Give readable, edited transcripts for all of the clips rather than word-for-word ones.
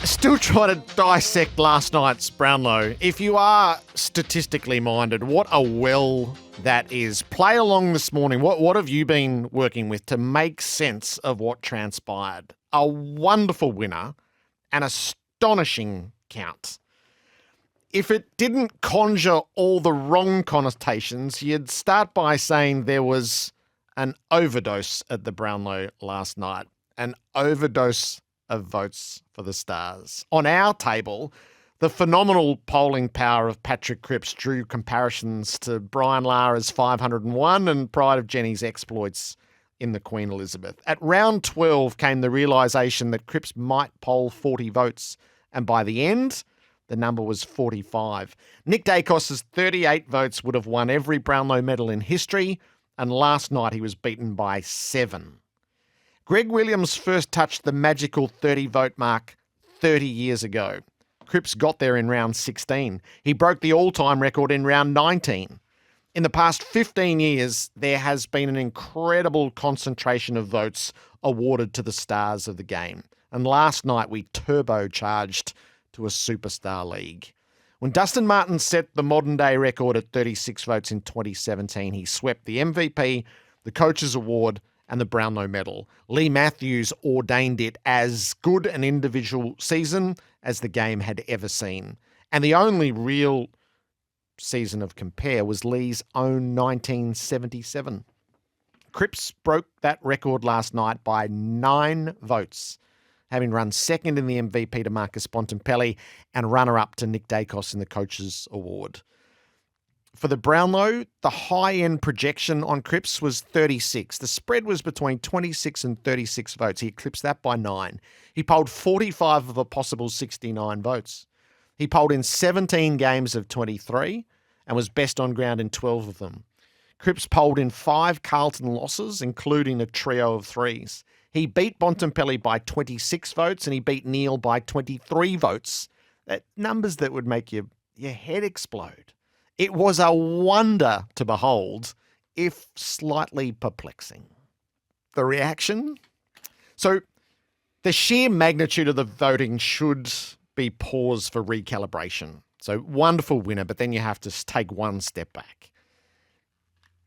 Still trying to dissect last night's Brownlow. If you are statistically minded, what a well that is. Play along this morning. What have you been working with to make sense of what transpired? A wonderful winner, an astonishing count. If it didn't conjure all the wrong connotations, you'd start by saying there was an overdose at the Brownlow last night. An overdose of votes for the Stars. On our table, the phenomenal polling power of Patrick Cripps drew comparisons to Brian Lara's 501 and Pride of Jenny's exploits in the Queen Elizabeth. At round 12 came the realisation that Cripps might poll 40 votes, and by the end, the number was 45. Nick Dacos's 38 votes would have won every Brownlow medal in history, and last night he was beaten by 7. Greg Williams first touched the magical 30-vote mark 30 years ago. Cripps got there in round 16. He broke the all-time record in round 19. In the past 15 years, there has been an incredible concentration of votes awarded to the stars of the game. And last night, we turbocharged to a superstar league. When Dustin Martin set the modern-day record at 36 votes in 2017, he swept the MVP, the Coaches Award, and the Brownlow medal. Lee Matthews ordained it as good an individual season as the game had ever seen. And the only real season of compare was Lee's own 1977. Cripps broke that record last night by 9 votes, having run second in the MVP to Marcus Bontempelli and runner-up to Nick Dacos in the Coaches Award. For the Brownlow, the high-end projection on Cripps was 36. The spread was between 26 and 36 votes. He eclipsed that by 9. He polled 45 of a possible 69 votes. He polled in 17 games of 23 and was best on ground in 12 of them. Cripps polled in 5 Carlton losses, including a trio of threes. He beat Bontempelli by 26 votes and he beat Neil by 23 votes. Numbers that would make your head explode. It was a wonder to behold, if slightly perplexing. The reaction? So the sheer magnitude of the voting should be pause for recalibration. So wonderful winner, but then you have to take one step back.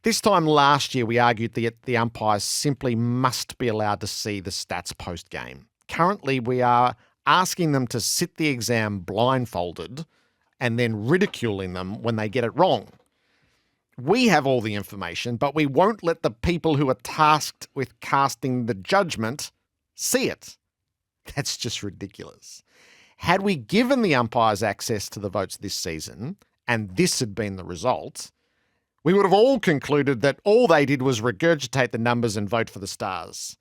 This time last year, we argued that the umpires simply must be allowed to see the stats post-game. Currently, we are asking them to sit the exam blindfolded and then ridiculing them when they get it wrong. We have all the information, but we won't let the people who are tasked with casting the judgment see it. That's just ridiculous. Had we given the umpires access to the votes this season, and this had been the result, we would have all concluded that all they did was regurgitate the numbers and vote for the Stars.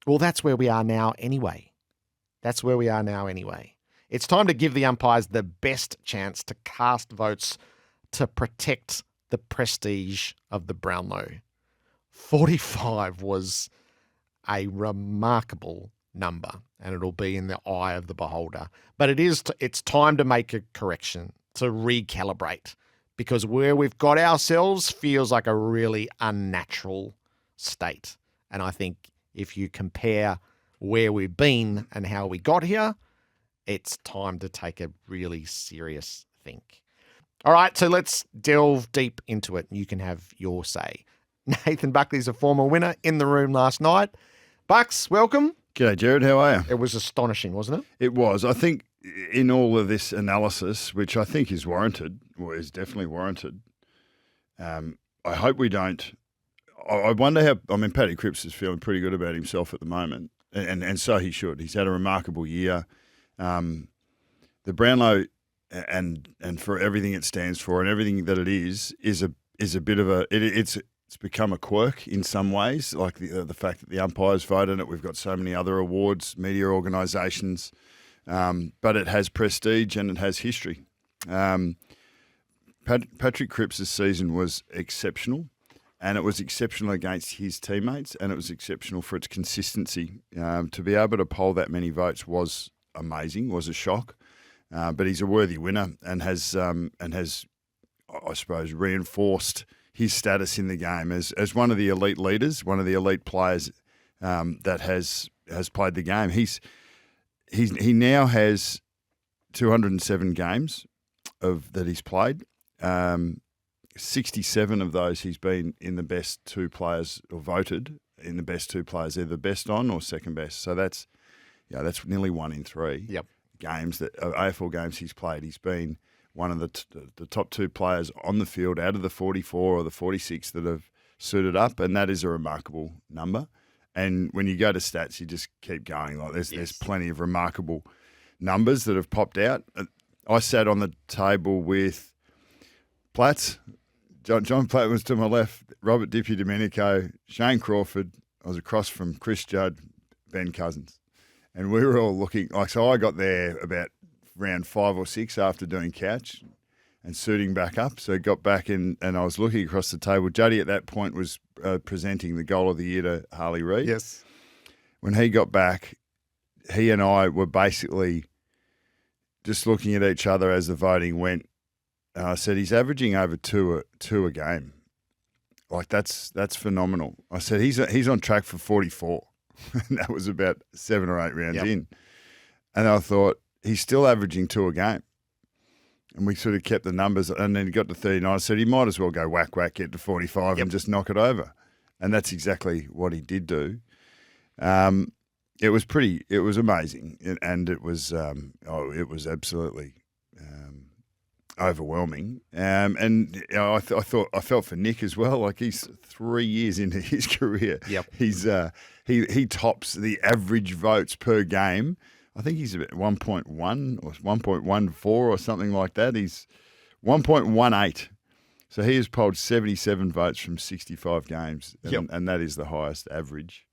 Well, that's where we are now anyway. It's time to give the umpires the best chance to cast votes to protect the prestige of the Brownlow. 45 was a remarkable number, and it'll be in the eye of the beholder. But it's time to make a correction, to recalibrate, because where we've got ourselves feels like a really unnatural state. And I think if you compare where we've been and how we got here, it's time to take a really serious think. All right, so let's delve deep into it. You can have your say. Nathan Buckley's a former winner in the room last night. Bucks, welcome. G'day, Jared. How are you? It was astonishing, wasn't it? It was. I think in all of this analysis, which I think is warranted, or is definitely warranted, I hope we don't. I wonder how. I mean, Paddy Cripps is feeling pretty good about himself at the moment, and so he should. He's had a remarkable year. The Brownlow, and for everything it stands for and everything that it is a bit of a it's become a quirk in some ways, like the fact that the umpires vote in it. We've got so many other awards, media organisations, but it has prestige and it has history. Patrick Cripps' season was exceptional, and it was exceptional against his teammates, and it was exceptional for its consistency. To be able to poll that many votes was amazing, was a shock, but he's a worthy winner and has, I suppose, reinforced his status in the game as one of the elite leaders, one of the elite players that has played the game. he now has 207 games that he's played. 67 of those he's been in the best two players, or voted in the best two players, either best on or second best. So that's nearly 1 in 3 games AFL games he's played. He's been one of the top two players on the field out of the 44 or the 46 that have suited up, and that is a remarkable number. And when you go to stats, you just keep going. Like there's plenty of remarkable numbers that have popped out. I sat on the table with Platts. John Platt was to my left, Robert Dippy Domenico, Shane Crawford. I was across from Chris Judd, Ben Cousins. And we were all looking, so I got there about round 5 or 6 after doing couch and suiting back up. So I got back in and I was looking across the table. Juddy at that point was presenting the goal of the year to Harley Reid. Yes. When he got back, he and I were basically just looking at each other as the voting went. And I said, he's averaging over two a game. Like that's phenomenal. I said, he's on track for 44. And that was about 7 or 8 rounds in. And I thought, he's still averaging 2 a game. And we sort of kept the numbers. And then he got to 39. I said, he might as well go whack, get to 45 and just knock it over. And that's exactly what he did do. It was amazing. And it was absolutely overwhelming. And I felt for Nick as well. Like he's 3 years into his career. Yep. He's he tops the average votes per game. I think he's about 1.1 or 1.14 or something like that. He's 1.18. So he has polled 77 votes from 65 games, and that is the highest average.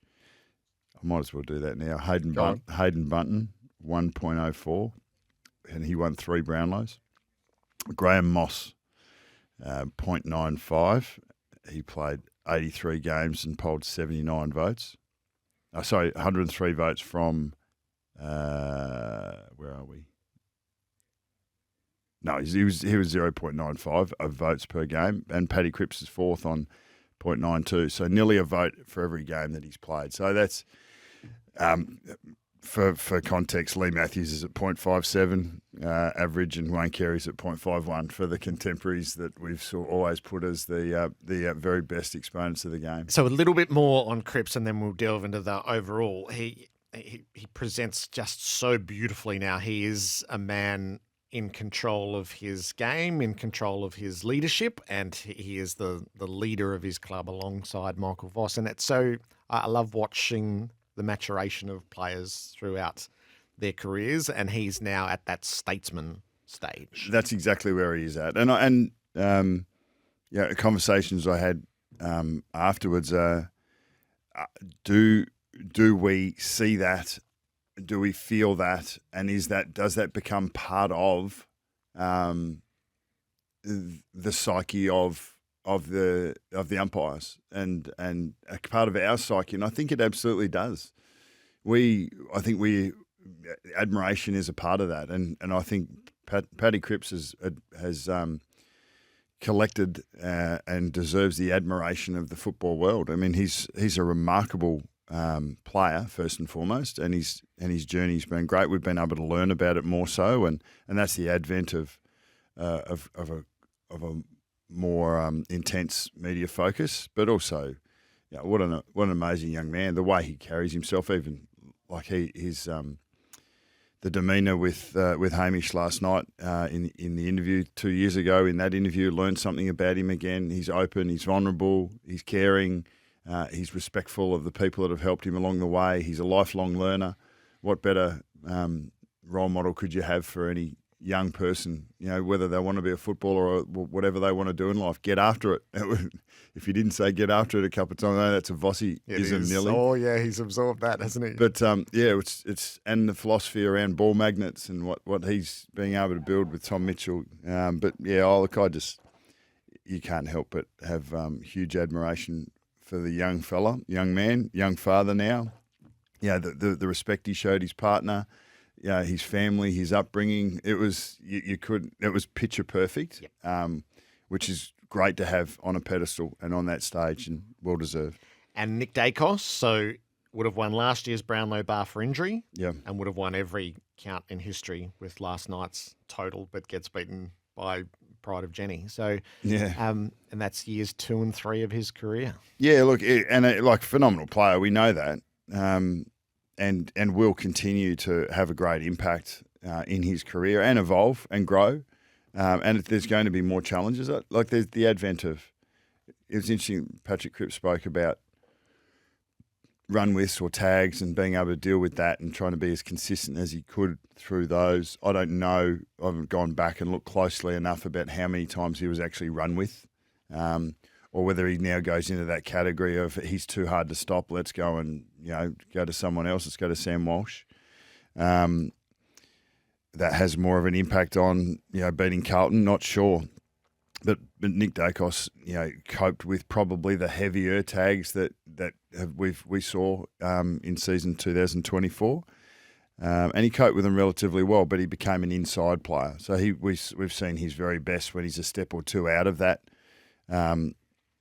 I might as well do that now. Hayden Bunton, 1.04, and he won 3 Brownlows. Graham Moss, 0.95. He played 83 games and polled 79 votes. 103 votes from, where are we? No, he was 0.95 of votes per game, and Paddy Cripps is 4th on 0.92. So nearly a vote for every game that he's played. So that's, for context, Lee Matthews is at 0.57 average, and Wayne Carey's at 0.51 for the contemporaries that we've always put as the very best exponents of the game. So a little bit more on Cripps, and then we'll delve into the overall. He presents just so beautifully now. He is a man in control of his game, in control of his leadership, and he is the leader of his club alongside Michael Voss. And it's so I love watching the maturation of players throughout their careers, and he's now at that statesman stage. That's exactly where he is at. Conversations I had afterwards do we see that? Do we feel that? And does that become part of the psyche of the umpires and a part of our psyche? And I think it absolutely does. I think admiration is a part of that, and I think Paddy Cripps has collected and deserves the admiration of the football world. I mean, he's a remarkable player first and foremost, and his journey's been great. We've been able to learn about it more so, and that's the advent of a more intense media focus. But also, what an amazing young man. The way he carries himself, even like his the demeanour with Hamish last night in the interview 2 years ago. In that interview, learned something about him again. He's open, he's vulnerable, he's caring. He's respectful of the people that have helped him along the way. He's a lifelong learner. What better role model could you have for any young person, whether they want to be a footballer or whatever they want to do in life? Get after it. If you didn't say get after it a couple of times, no, that's a Vossi-ism nearly. Oh, yeah, he's absorbed that, hasn't he? But, it's and the philosophy around ball magnets and what he's being able to build with Tom Mitchell. You can't help but have huge admiration for the young man, young father now. The respect he showed his partner, his family, his upbringing. It was it was picture perfect, which is great to have on a pedestal and on that stage, and well deserved. And Nick Dacos, so would have won last year's Brownlow bar for injury, Yeah. and would have won every count in history with last night's total, but gets beaten by Pride of Jenny. So, Yeah. and that's years 2 and 3 of his career. Yeah, look, like phenomenal player, we know that, and will continue to have a great impact in his career and evolve and grow. And there's going to be more challenges. Like there's the advent of, it was interesting, Patrick Cripps spoke about run withs or tags and being able to deal with that and trying to be as consistent as he could through those. I don't know. I haven't gone back and looked closely enough about how many times he was actually run with, or whether he now goes into that category of he's too hard to stop. Let's go and go to someone else. Let's go to Sam Walsh. That has more of an impact on beating Carlton. Not sure. But Nick Dacos, coped with probably the heavier tags that we saw in season 2024, and he coped with them relatively well. But he became an inside player, so we've seen his very best when he's a step or two out of that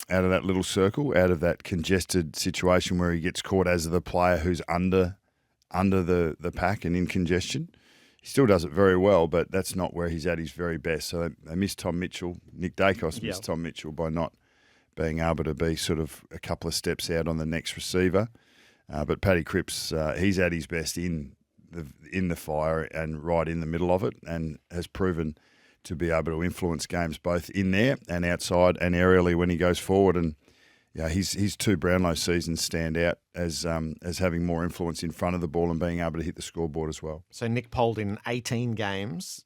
little circle, out of that congested situation where he gets caught as the player who's under the pack and in congestion. He still does it very well, but that's not where he's at his very best. So they missed Tom Mitchell. Nick Dacos missed Tom Mitchell by not being able to be sort of a couple of steps out on the next receiver. But Paddy Cripps, he's at his best in the fire and right in the middle of it, and has proven to be able to influence games both in there and outside and aerially when he goes forward. And his 2 Brownlow seasons stand out as having more influence in front of the ball and being able to hit the scoreboard as well. So Nick polled in 18 games,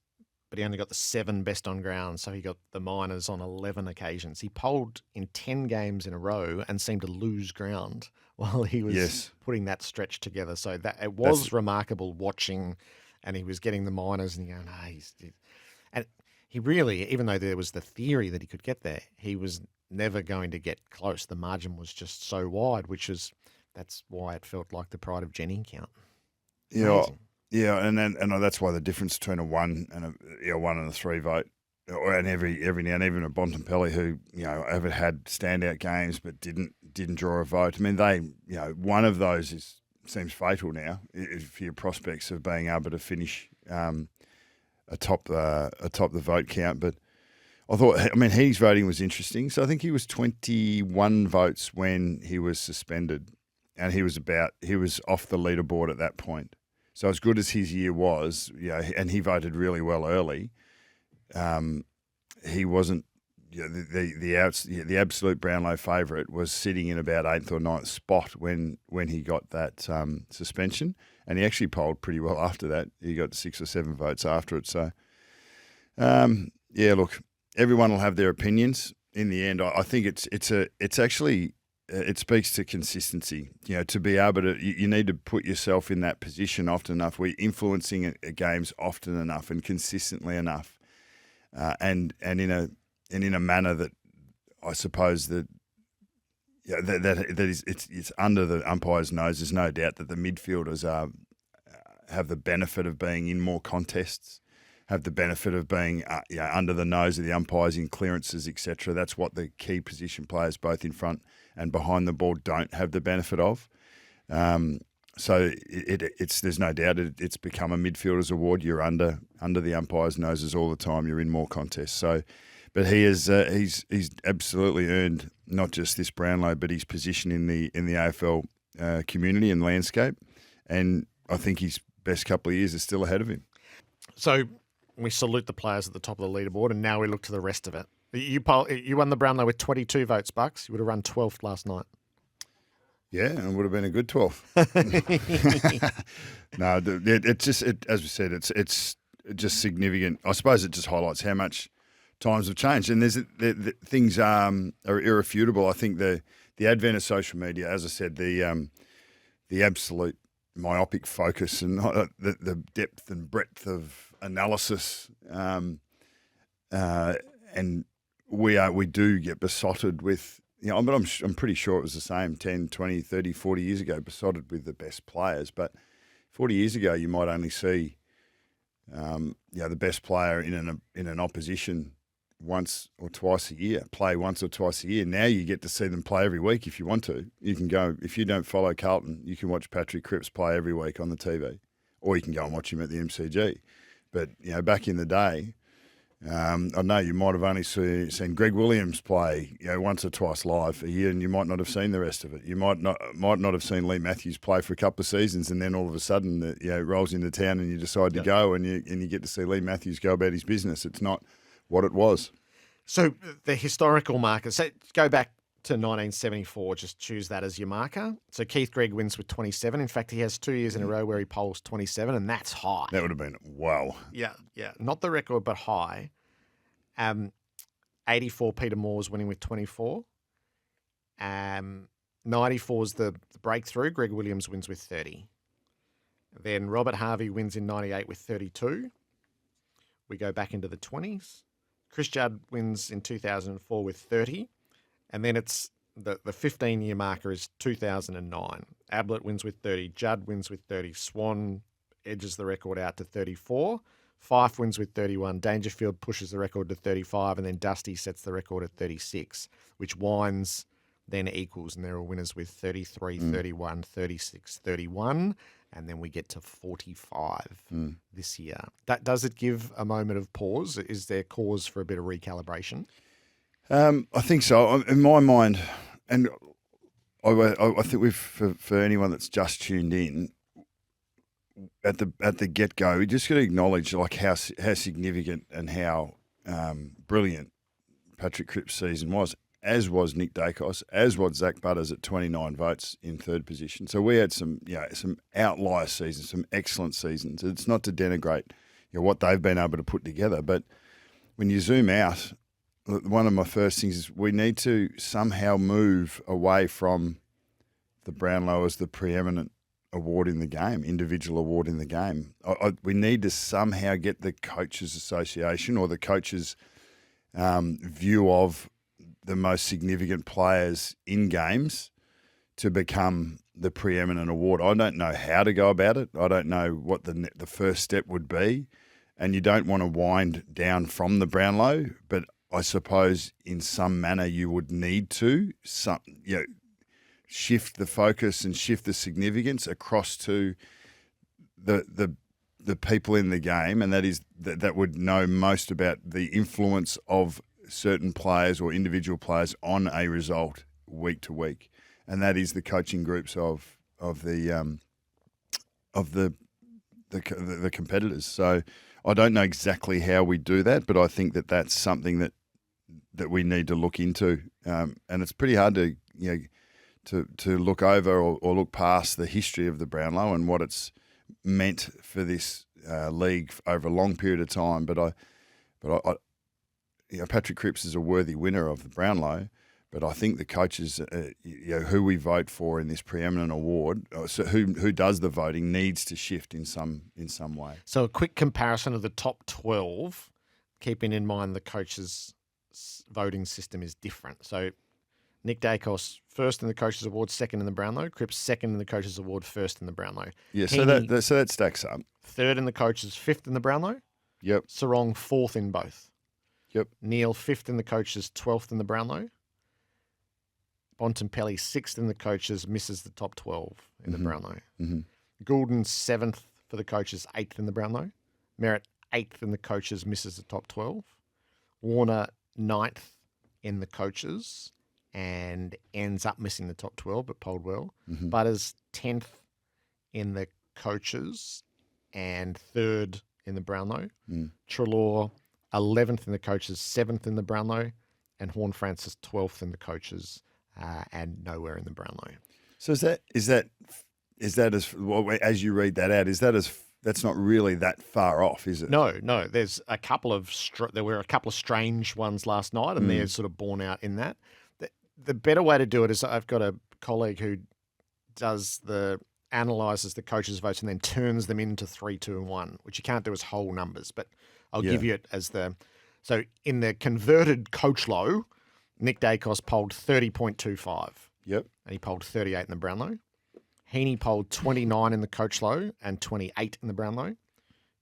but he only got the 7 best on ground, so he got the minors on 11 occasions. He polled in 10 games in a row and seemed to lose ground while he was putting that stretch together. So it was remarkable watching, and he was getting the minors and going, and he really, even though there was the theory that he could get there, he was never going to get close. The margin was just so wide, that's why it felt like the Pride of Jenny count. Amazing. And that's why the difference between a 1 and a 1 and a 3 vote, and every now and even a Bontempelli who ever had standout games but didn't draw a vote. I mean, they one of those seems fatal now for your prospects of being able to finish atop the vote count, but. His voting was interesting. So I think he was 21 votes when he was suspended, and he was off the leaderboard at that point. So as good as his year was, and he voted really well early, he wasn't. The absolute Brownlow favourite was sitting in about 8th or 9th spot when he got that suspension, and he actually polled pretty well after that. He got 6 or 7 votes after it. So, look. Everyone will have their opinions. In the end, I think it's actually it speaks to consistency. To be able to, you need to put yourself in that position often enough. We're influencing games often enough and consistently enough, and in a manner that I suppose that it's under the umpire's nose. There's no doubt that the midfielders have the benefit of being in more contests. Have the benefit of being under the nose of the umpires in clearances, etc. That's what the key position players, both in front and behind the ball, don't have the benefit of. So there's no doubt it's become a midfielder's award. You're under the umpires' noses all the time. You're in more contests. So, but he's absolutely earned not just this Brownlow, but his position in the AFL community and landscape. And I think his best couple of years are still ahead of him. So. We salute the players at the top of the leaderboard, and now we look to the rest of it. You won the Brownlow with 22 votes, Bucks. You would have run 12th last night. Yeah, and it would have been a good 12th. No, as we said, it's just significant. I suppose it just highlights how much times have changed, and things are irrefutable. I think the advent of social media, as I said, the absolute myopic focus and the depth and breadth of analysis, and we do get besotted with, but I'm pretty sure it was the same 10, 20, 30, 40 years ago, besotted with the best players. But 40 years ago, you might only see the best player in an opposition once or twice a year, play once or twice a year. Now you get to see them play every week if you want to. You can go, if you don't follow Carlton, you can watch Patrick Cripps play every week on the TV, or you can go and watch him at the MCG. But, back in the day, I know you might have only seen Greg Williams play, once or twice live a year, and you might not have seen the rest of it. You might not have seen Lee Matthews play for a couple of seasons, and then all of a sudden, it rolls into town, and you decide to go, and you get to see Lee Matthews go about his business. It's not what it was. So the historical markers, so go back to 1974, just choose that as your marker. So Keith Gregg wins with 27. In fact, he has 2 years in a row where he polls 27, and that's high. That would have been, wow. Yeah. Not the record, but high. 84, Peter Moore was winning with 24. 94 is the breakthrough. Greg Williams wins with 30. Then Robert Harvey wins in 98 with 32. We go back into the 20s. Chris Judd wins in 2004 with 30. And then it's the 15-year marker is 2009. Ablett wins with 30. Judd wins with 30. Swan edges the record out to 34. Fife wins with 31. Dangerfield pushes the record to 35. And then Dusty sets the record at 36, which Wines then equals. And they're all winners with 33, 31, 36, 31. And then we get to 45 this year. Does it give a moment of pause? Is there cause for a bit of recalibration? I think so. In my mind, and I think for anyone that's just tuned in, at the get go, we just got to acknowledge how significant and how brilliant Patrick Cripps' season was, as was Nick Dacos, as was Zach Butters at 29 votes in third position. So we had some outlier seasons, some excellent seasons. It's not to denigrate what they've been able to put together, but when you zoom out, one of my first things is we need to somehow move away from the Brownlow as the preeminent award in the game, individual award in the game. We need to somehow get the Coaches Association or the coaches' view of the most significant players in games to become the preeminent award. I don't know how to go about it. I don't know what the first step would be, and you don't want to wind down from the Brownlow, but I suppose in some manner you would need to shift the focus and shift the significance across to the people in the game, and that would know most about the influence of certain players or individual players on a result week to week, and that is the coaching groups of the competitors. So I don't know exactly how we do that, but I think that's something that we need to look into, and it's pretty hard to look over or look past the history of the Brownlow and what it's meant for this league over a long period of time. But I Patrick Cripps is a worthy winner of the Brownlow, but I think the coaches, who we vote for in this preeminent award, so who does the voting, needs to shift in some way. So a quick comparison of the top 12, keeping in mind the coaches' voting system is different. So Nick Dacos first in the Coaches Award, second in the Brownlow. Cripps second in the Coaches Award, first in the Brownlow. Yeah, so that stacks up. Third in the Coaches, fifth in the Brownlow. Yep. Sarong fourth in both. Yep. Neil fifth in the Coaches, 12th in the Brownlow. Bontempelli sixth in the Coaches, misses the top 12 in the Brownlow. Mm-hmm. Goulden seventh for the Coaches, eighth in the Brownlow. Merritt eighth in the Coaches, misses the top 12. Warner ninth in the Coaches and ends up missing the top 12, but polled well. Mm-hmm. Butters 10th in the Coaches and third in the Brownlow. Treloar 11th in the Coaches, 7th in the Brownlow, and Horn Francis 12th in the Coaches and nowhere in the Brownlow. So is that as well, as you read that out, that's not really that far off, is it? No. There's a couple of there were a couple of strange ones last night, and they're sort of borne out in that. The better way to do it is I've got a colleague who analyzes the coaches' votes and then turns them into 3, 2, and 1, which you can't do as whole numbers, but I'll give you it as so in the converted coach low, Nick Dacos polled 30.25. Yep. And he polled 38 in the Brownlow. Heaney polled 29 in the coach low and 28 in the Brownlow.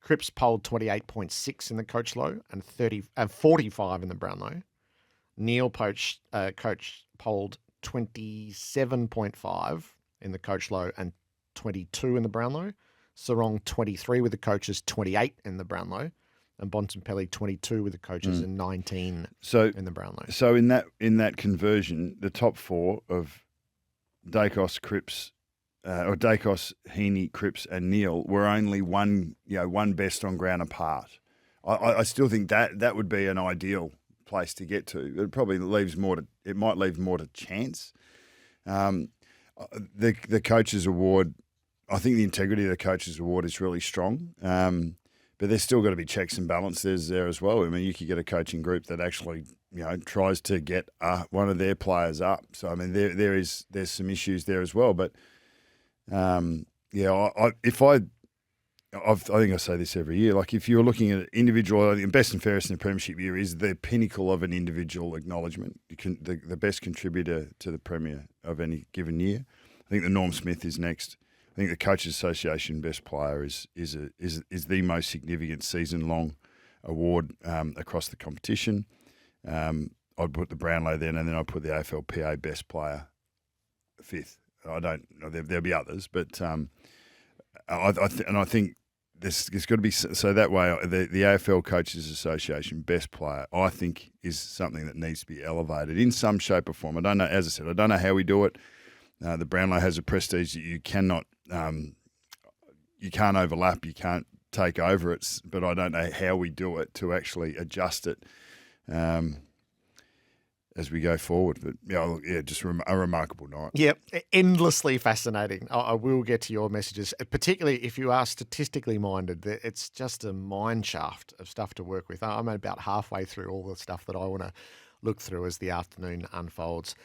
Cripps polled 28.6 in the coach low and 45 in the Brownlow. Neil coach polled 27.5 in the coach low and 22 in the Brownlow. Sarong 23 with the coaches, 28 in the Brownlow. And Bontempelli 22 with the coaches and 19 in the Brownlow. So in that conversion, the top four of Dacos, Cripps, or Dacos, Heaney, Cripps, and Neil were only one best on ground apart. I still think that would be an ideal place to get to. It probably might leave more to chance. The coaches award, I think the integrity of the coaches award is really strong. But there's still got to be checks and balances there as well. I mean, you could get a coaching group that actually, tries to get one of their players up. So I mean, there's some issues there as well. But I think I say this every year. Like if you're looking at individual, I think best and fairest in the premiership year is the pinnacle of an individual acknowledgement. The best contributor to the premier of any given year. I think the Norm Smith is next. I think the Coaches Association Best Player is the most significant season-long award across the competition. I'd put the Brownlow then, and then I'd put the AFLPA Best Player fifth. I don't know. There'll be others, but I think there's got to be so that way. The AFL Coaches Association Best Player, I think, is something that needs to be elevated in some shape or form. I don't know. As I said, I don't know how we do it. The Brownlow has a prestige that you cannot. You can't overlap, you can't take over it, but I don't know how we do it to actually adjust it as we go forward. But just a remarkable night. Yep, endlessly fascinating. I will get to your messages, particularly if you are statistically minded. It's just a mine shaft of stuff to work with. I'm about halfway through all the stuff that I want to look through as the afternoon unfolds.